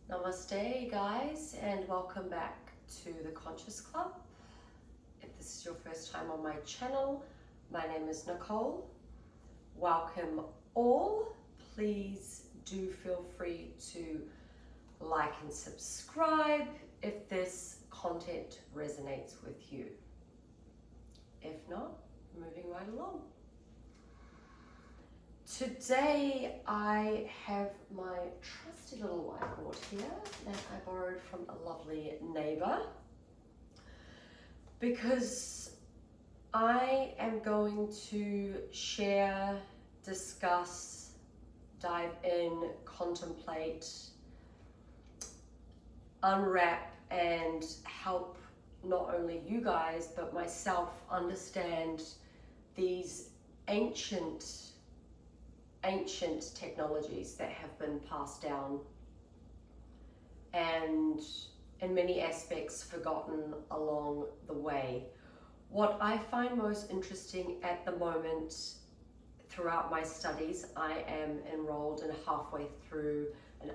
Namaste guys, and welcome back to the Conscious Club. If this is your first time on my channel, my name is Nicole. Welcome all. Please do feel free to like and subscribe if this content resonates with you. If not, moving right along. Today I have my trusty little whiteboard here that I borrowed from a lovely neighbor because I am going to share, discuss, dive in, contemplate, unwrap and help not only you guys but myself understand these ancient technologies that have been passed down and in many aspects forgotten along the way. What I find most interesting at the moment throughout my studies, I am enrolled and halfway through an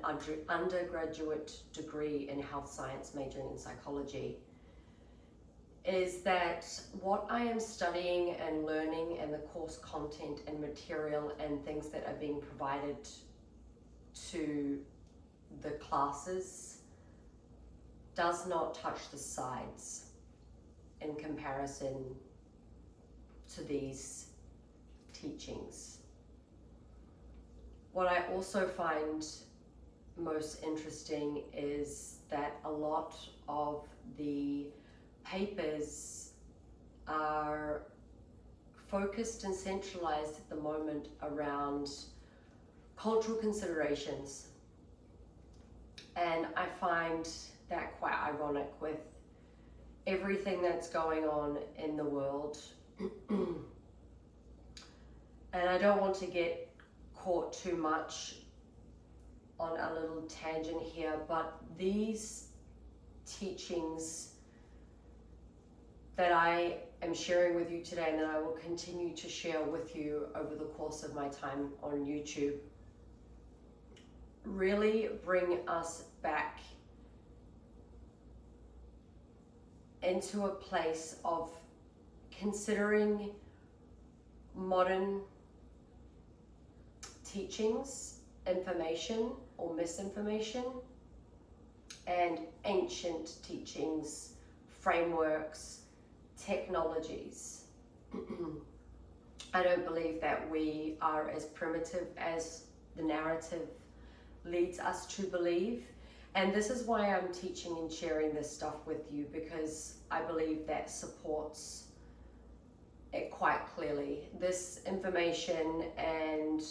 undergraduate degree in health science, majoring in psychology, is that what I am studying and learning and the course content and material and things that are being provided to the classes does not touch the sides in comparison to these teachings. What I also find most interesting is that a lot of the papers are focused and centralized at the moment around cultural considerations, and I find that quite ironic with everything that's going on in the world. And I don't want to get caught too much on a little tangent here, but these teachings that I am sharing with you today and that I will continue to share with you over the course of my time on YouTube really bring us back into a place of considering modern teachings, information or misinformation, and ancient teachings, frameworks, technologies. I don't believe that we are as primitive as the narrative leads us to believe, and this is why I'm teaching and sharing this stuff with you, because I believe that supports it quite clearly. This information and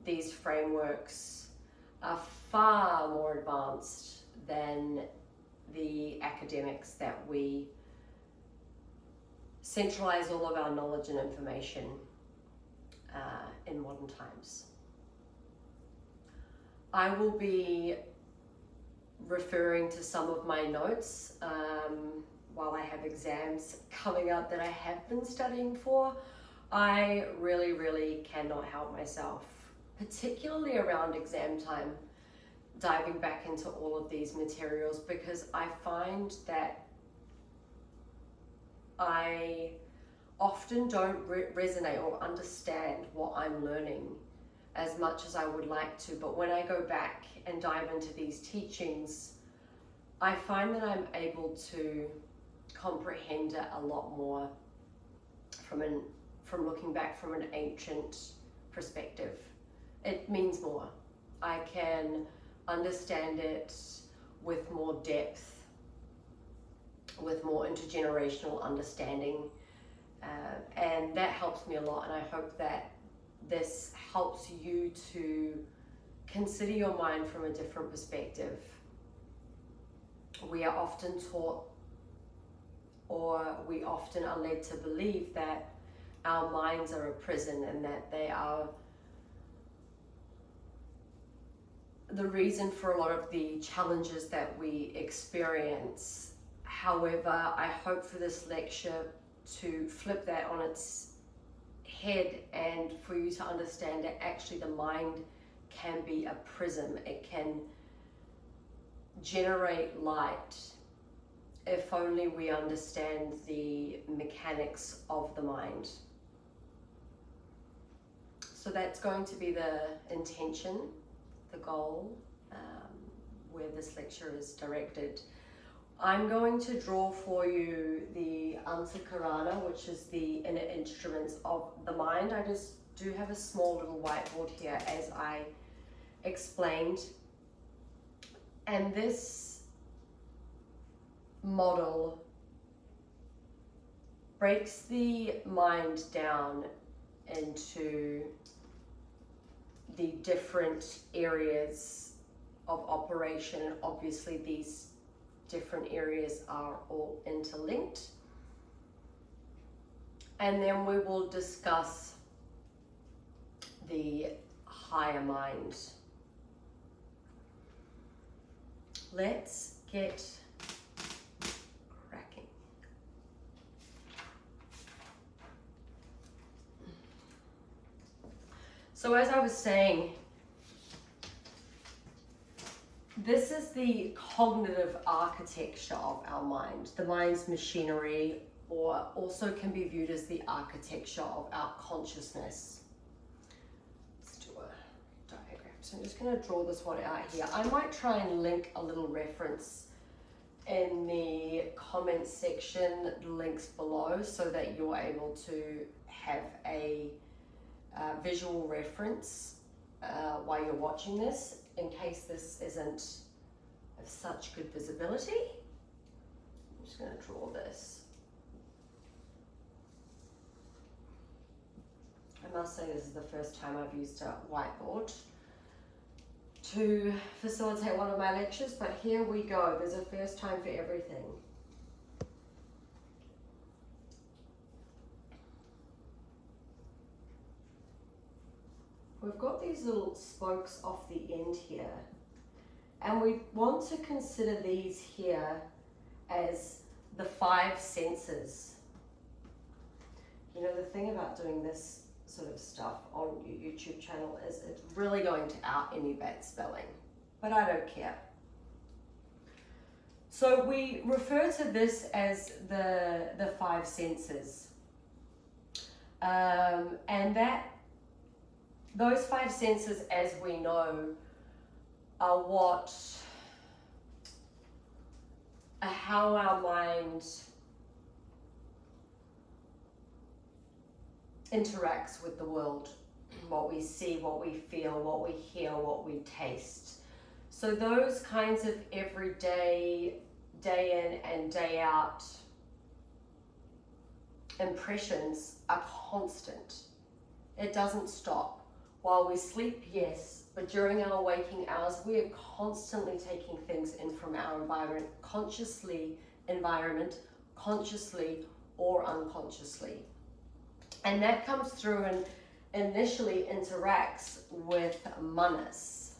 these frameworks are far more advanced than the academics that we centralize all of our knowledge and information in modern times. I will be referring to some of my notes while I have exams coming up that I have been studying for. I really cannot help myself, particularly around exam time, diving back into all of these materials, because I find that I often don't resonate or understand what I'm learning as much as I would like to. But when I go back and dive into these teachings, I find that I'm able to comprehend it a lot more from looking back from an ancient perspective. It means more. I can understand it with more depth, with more intergenerational understanding, and that helps me a lot, and I hope that this helps you to consider your mind from a different perspective. We are often taught, or we often are led to believe, that our minds are a prison and that they are the reason for a lot of the challenges that we experience. However, I hope for this lecture to flip that on its head and for you to understand that actually the mind can be a prism. It can generate light if only we understand the mechanics of the mind. So that's going to be the intention, the goal, where this lecture is directed. I'm going to draw for you the Antaḥkaraṇa, which is the inner instruments of the mind. I just do have a small little whiteboard here as I explained. And this model breaks the mind down into the different areas of operation. And obviously these different areas are all interlinked. And then we will discuss the higher mind. Let's get cracking. So as I was saying, this is the cognitive architecture of our mind, the mind's machinery, or also can be viewed as the architecture of our consciousness. Let's do a diagram. So I'm just going to draw this one out here. I might try and link a little reference in the comments section, links below, so that you're able to have a visual reference while you're watching this, in case this isn't of such good visibility. I'm just going to draw this. I must say this is the first time I've used a whiteboard to facilitate one of my lectures, but here we go. There's a first time for everything. We've got these little spokes off the end here, and we want to consider these here as the 5 senses. You know, the thing about doing this sort of stuff on your YouTube channel is it's really going to out any bad spelling, but I don't care. So we refer to this as the 5 senses, and those 5 senses, as we know, are how our mind interacts with the world, what we see, what we feel, what we hear, what we taste. So those kinds of everyday, day in and day out impressions are constant. It doesn't stop. While we sleep, yes, but during our waking hours, we are constantly taking things in from our environment, consciously or unconsciously. And that comes through and initially interacts with manas.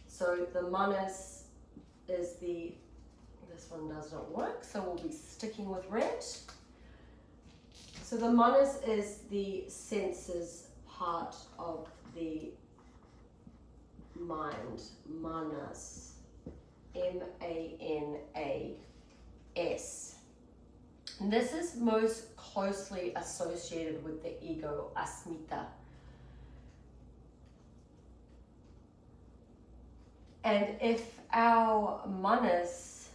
So the manas is this one does not work, so we'll be sticking with red. So the manas is the senses part of the mind, manas, M-A-N-A-S. And this is most closely associated with the ego, asmita. And if our manas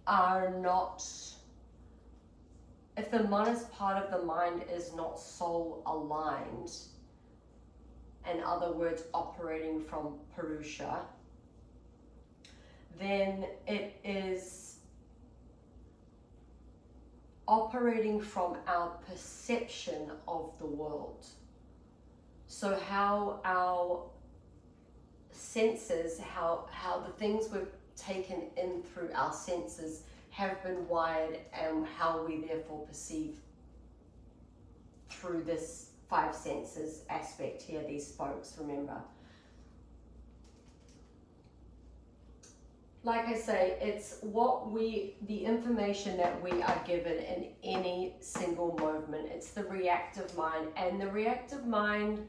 are not, if the manas part of the mind is not soul aligned, in other words, operating from Purusha, then it is operating from our perception of the world. So how our senses, how the things we've taken in through our senses have been wired, and how we therefore perceive through this 5 senses aspect here, these spokes, remember. Like I say, it's the information that we are given in any single movement. It's the reactive mind, and the reactive mind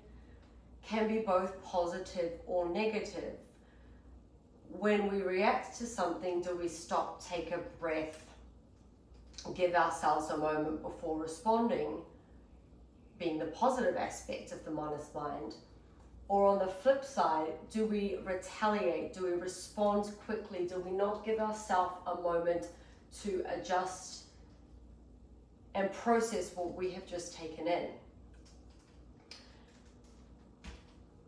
can be both positive or negative. When we react to something, do we stop, take a breath, give ourselves a moment before responding, being the positive aspect of the monist mind? Or on the flip side, do we retaliate? Do we respond quickly? Do we not give ourselves a moment to adjust and process what we have just taken in?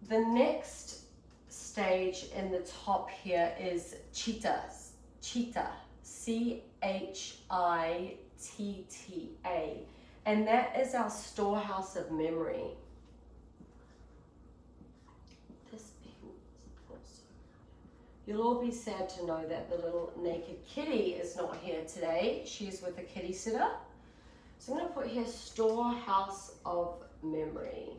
The next stage in the top here is citta, C-H-I-T-T-A, and that is our storehouse of memory. You'll all be sad to know that the little naked kitty is not here today. She's with a kitty sitter. So I'm going to put here storehouse of memory.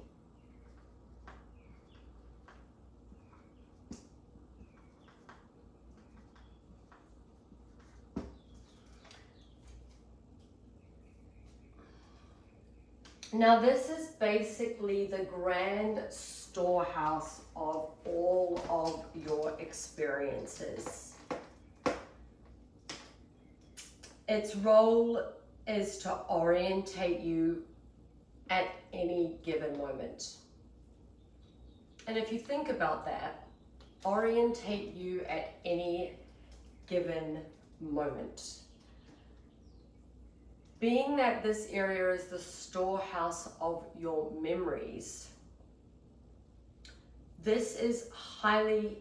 Now this is basically the grand storehouse of all of your experiences. Its role is to orientate you at any given moment. And if you think about that, orientate you at any given moment. Being that this area is the storehouse of your memories, this area is highly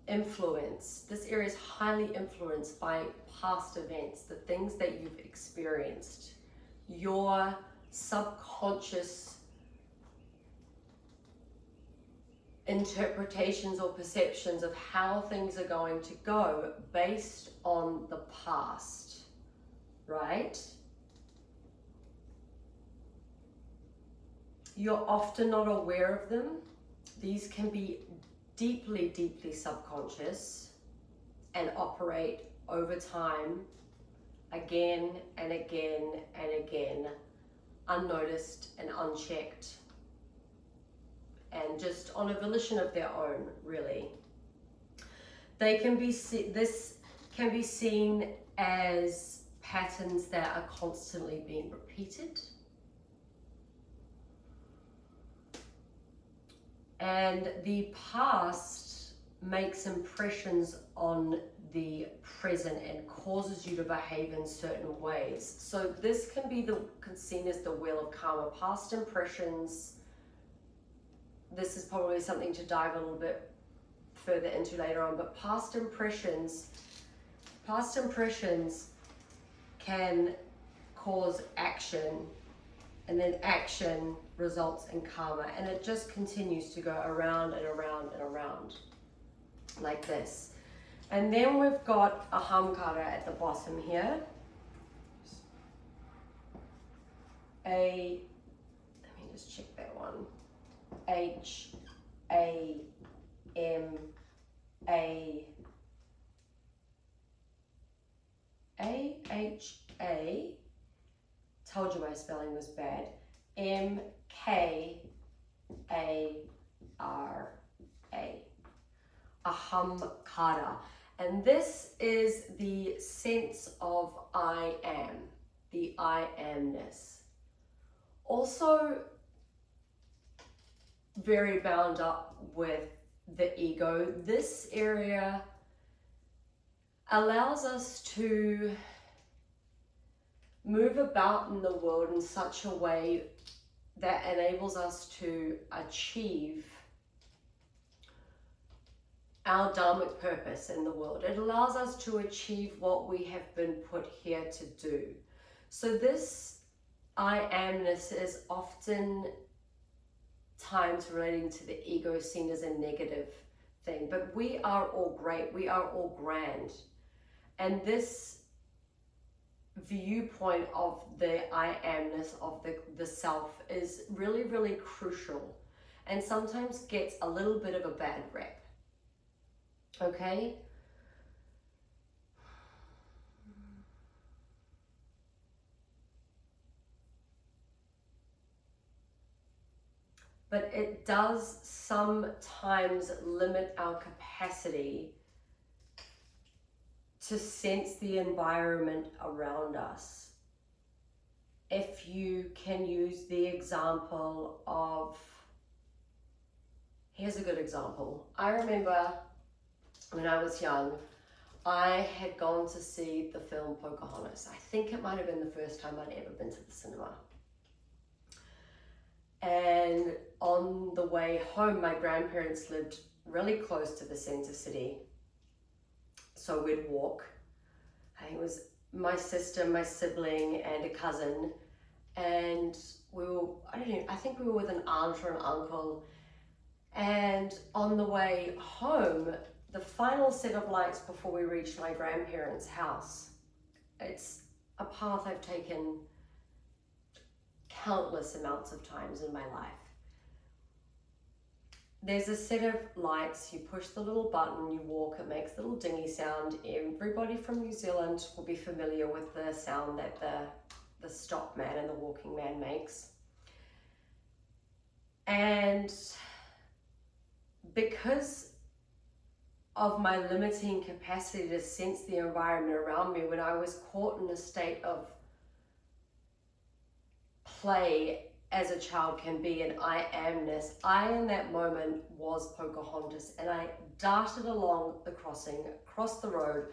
influenced by past events, the things that you've experienced, your subconscious interpretations or perceptions of how things are going to go based on the past, right? You're often not aware of them. These can be deeply, deeply subconscious and operate over time, again and again and again, unnoticed and unchecked, and just on a volition of their own, really. They can be this can be seen as patterns that are constantly being repeated. And the past makes impressions on the present and causes you to behave in certain ways. So this can be seen as the wheel of karma. Past impressions, this is probably something to dive a little bit further into later on, but past impressions can cause action, and then action results in karma, and it just continues to go around and around and around like this. And then we've got ahaṃkāra at the bottom here. Let me just check that one. A-H-A. Told you my spelling was bad. M-K-A-R-A. Ahaṃkāra. And this is the sense of I am, the I amness. Also very bound up with the ego. This area allows us to move about in the world in such a way that enables us to achieve our dharmic purpose in the world. It allows us to achieve what we have been put here to do. So this I amness is often times relating to the ego seen as a negative thing, but we are all great, we are all grand. And this viewpoint of the I amness of the self is really, really crucial, and sometimes gets a little bit of a bad rep. Okay? but it does sometimes limit our capacity to sense the environment around us. If you can use the example of, here's a good example. I remember when I was young, I had gone to see the film Pocahontas. I think it might have been the first time I'd ever been to the cinema. And on the way home, my grandparents lived really close to the center city. So we'd walk. I think it was my sister, my sibling, and a cousin. And we were, I think we were with an aunt or an uncle. And on the way home, the final set of lights before we reached my grandparents' house, it's a path I've taken countless amounts of times in my life. There's a set of lights, you push the little button, you walk, it makes a little dingy sound. Everybody from New Zealand will be familiar with the sound that the stop man and the walking man makes. And because of my limiting capacity to sense the environment around me, when I was caught in a state of play as a child can be, and I amness, I in that moment was Pocahontas, and I darted along the crossing, across the road,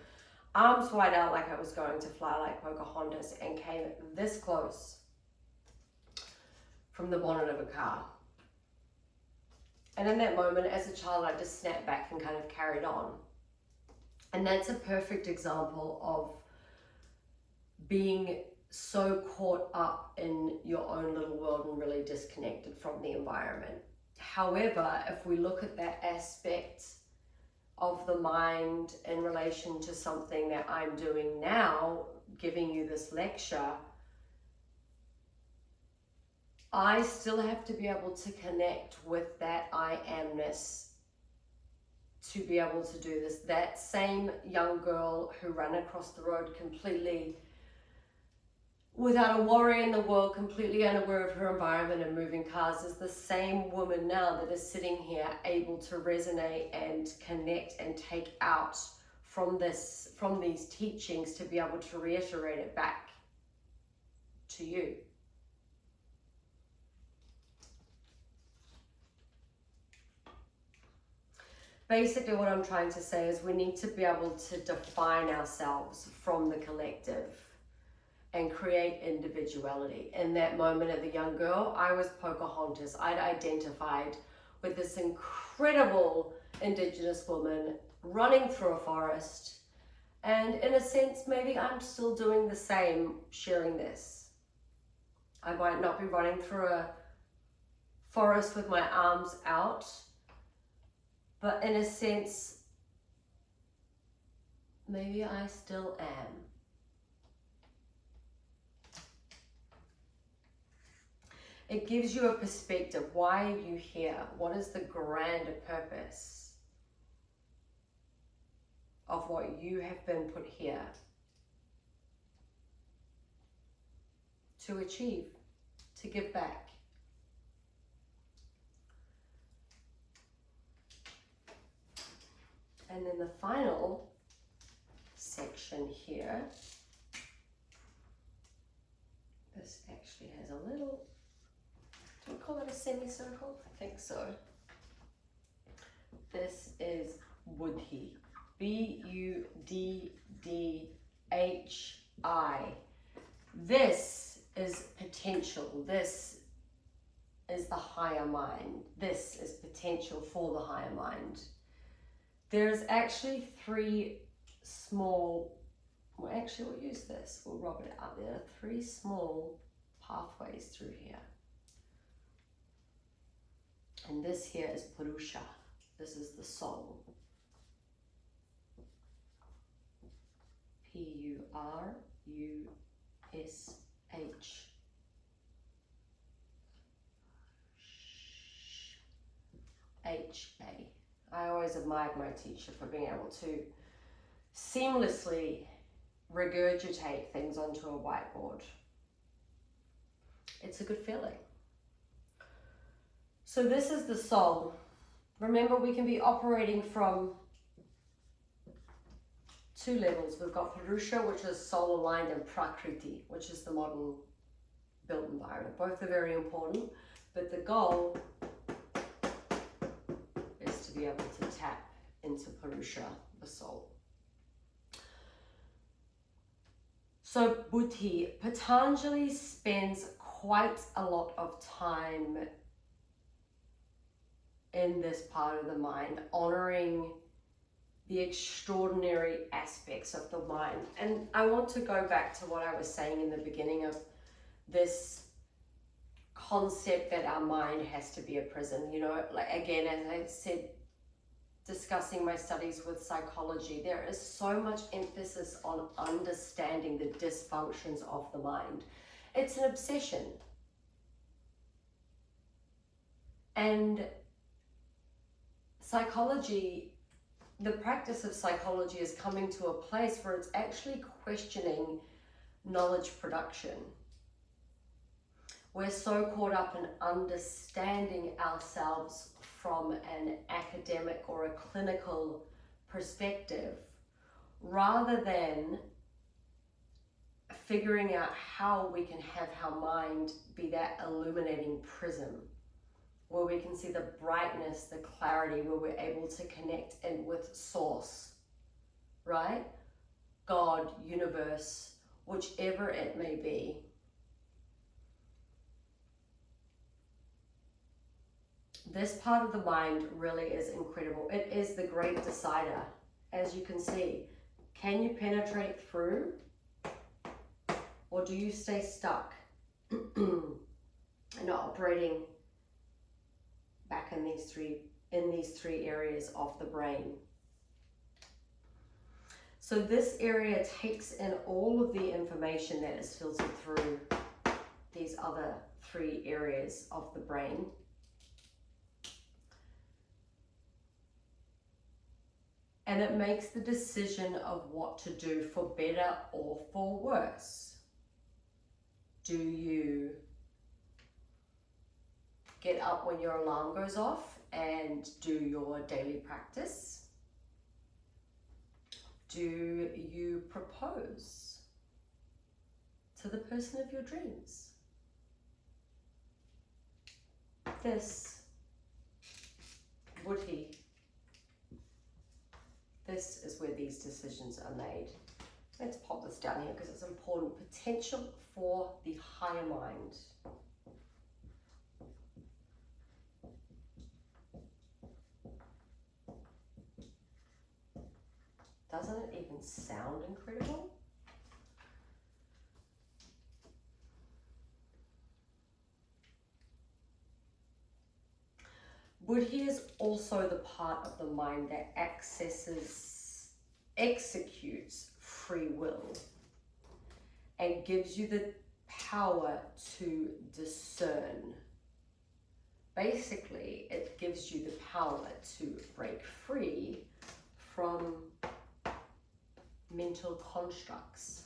arms wide out like I was going to fly like Pocahontas, and came this close from the bonnet of a car. And in that moment, as a child, I just snapped back and kind of carried on. And that's a perfect example of being so caught up in your own little world and really disconnected from the environment. However, if we look at that aspect of the mind in relation to something that I'm doing now, giving you this lecture, I still have to be able to connect with that I amness to be able to do this. That same young girl who ran across the road completely without a worry in the world, completely unaware of her environment and moving cars, is the same woman now that is sitting here able to resonate and connect and take out from these teachings to be able to reiterate it back to you. Basically what I'm trying to say is we need to be able to define ourselves from the collective and create individuality. In that moment of the young girl, I was Pocahontas. I'd identified with this incredible Indigenous woman running through a forest. And in a sense, maybe I'm still doing the same, sharing this. I might not be running through a forest with my arms out, but in a sense, maybe I still am. It gives you a perspective. Why are you here? What is the grander purpose of what you have been put here to achieve, to give back? And then the final section here, this actually has a little, do we call it a semicircle? I think so. This is buddhi, B-U-D-D-H-I. This is potential. This is the higher mind. This is potential for the higher mind. There's actually three small, well actually we'll use this, we'll rub it out. There are three small pathways through here. And this here is Purusha. This is the soul. P-U-R-U-S-H. H-A. I always admired my teacher for being able to seamlessly regurgitate things onto a whiteboard. It's a good feeling. So this is the soul. Remember, we can be operating from two levels. We've got Purusha, which is soul aligned, and Prakriti, which is the modern built environment. Both are very important, but the goal is to be able to tap into Purusha, the soul. So buddhi, Patanjali spends quite a lot of time in this part of the mind, honoring the extraordinary aspects of the mind. And I want to go back to what I was saying in the beginning of this concept that our mind has to be a prison. You know, like again, as I said, discussing my studies with psychology, there is so much emphasis on understanding the dysfunctions of the mind. It's an obsession. And psychology, the practice of psychology is coming to a place where it's actually questioning knowledge production. We're so caught up in understanding ourselves from an academic or a clinical perspective, rather than figuring out how we can have our mind be that illuminating prism, where we can see the brightness, the clarity, where we're able to connect in with source, right? God, universe, whichever it may be. This part of the mind really is incredible. It is the great decider, as you can see. Can you penetrate through, or do you stay stuck and operating back in these three areas of the brain? So this area takes in all of the information that is filtered through these other three areas of the brain. And it makes the decision of what to do for better or for worse. Do you get up when your alarm goes off and do your daily practice? Do you propose to the person of your dreams? This buddhi, this is where these decisions are made. Let's pop this down here because it's important. Potential for the higher mind. Doesn't it even sound incredible? Buddhi is also the part of the mind that executes free will and gives you the power to discern. Basically, it gives you the power to break free from mental constructs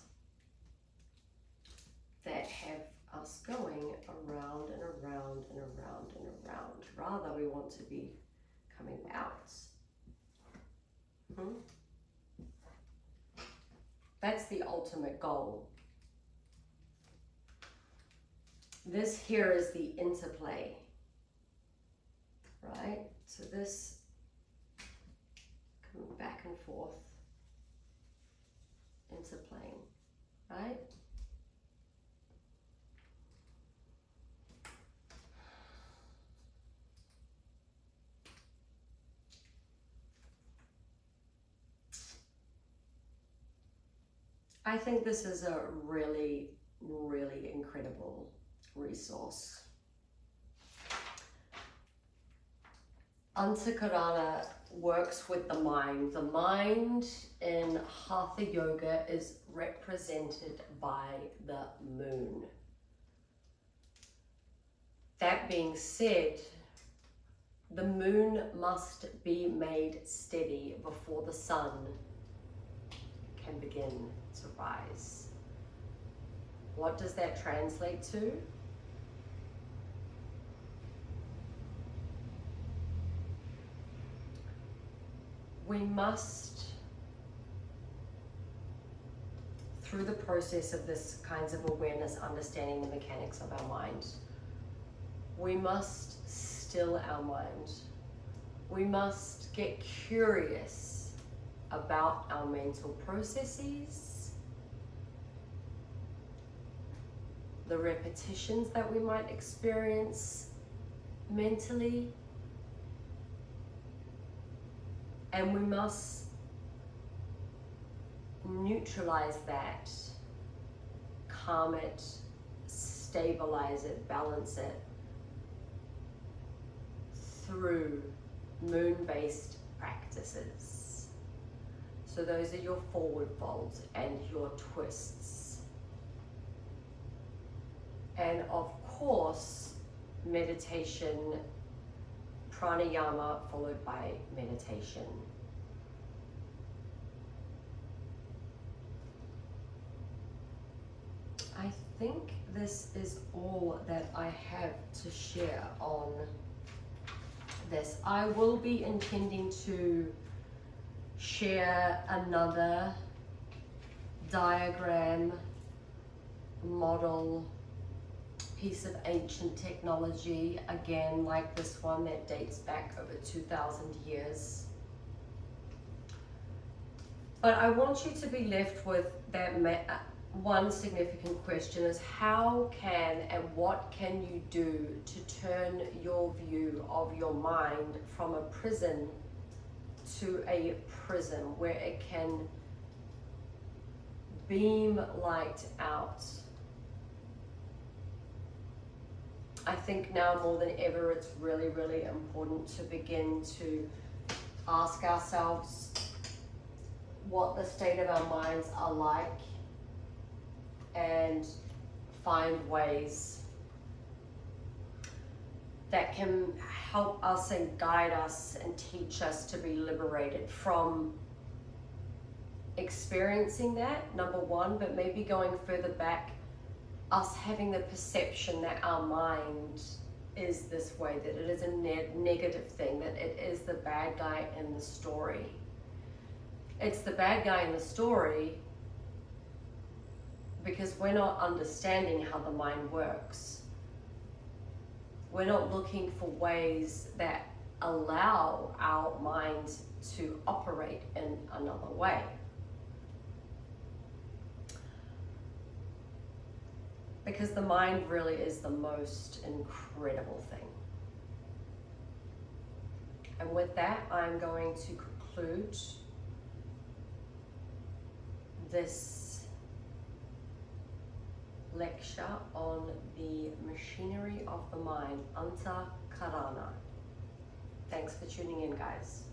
that have us going around and around and around and around. Rather, we want to be coming out. That's the ultimate goal. This here is the interplay, right? So this coming back and forth, interplaying, right? I think this is a really, really incredible resource. Antaḥkaraṇa works with the mind. The mind in Hatha Yoga is represented by the moon. That being said, the moon must be made steady before the sun can begin to rise. What does that translate to? we must, through the process of this kinds of awareness, understanding the mechanics of our mind, we must still our mind. We must get curious about our mental processes, the repetitions that we might experience mentally, and we must neutralize that, calm it, stabilize it, balance it through moon-based practices. So those are your forward folds and your twists. And of course, meditation, pranayama followed by meditation. I think this is all that I have to share on this. I will be intending to share another diagram, model, piece of ancient technology, again like this one that dates back over 2,000 years. But I want you to be left with that one significant question is, how can and what can you do to turn your view of your mind from a prison to a prism where it can beam light out? I think now more than ever it's really, really important to begin to ask ourselves what the state of our minds are like, and find ways that can help us and guide us and teach us to be liberated from experiencing that, number one, but maybe going further back, us having the perception that our mind is this way, that it is a negative thing, that it is the bad guy in the story. It's the bad guy in the story because we're not understanding how the mind works. We're not looking for ways that allow our mind to operate in another way. Because the mind really is the most incredible thing. And with that, I'm going to conclude this lecture on the machinery of the mind, Antaḥkaraṇa. Thanks for tuning in, guys.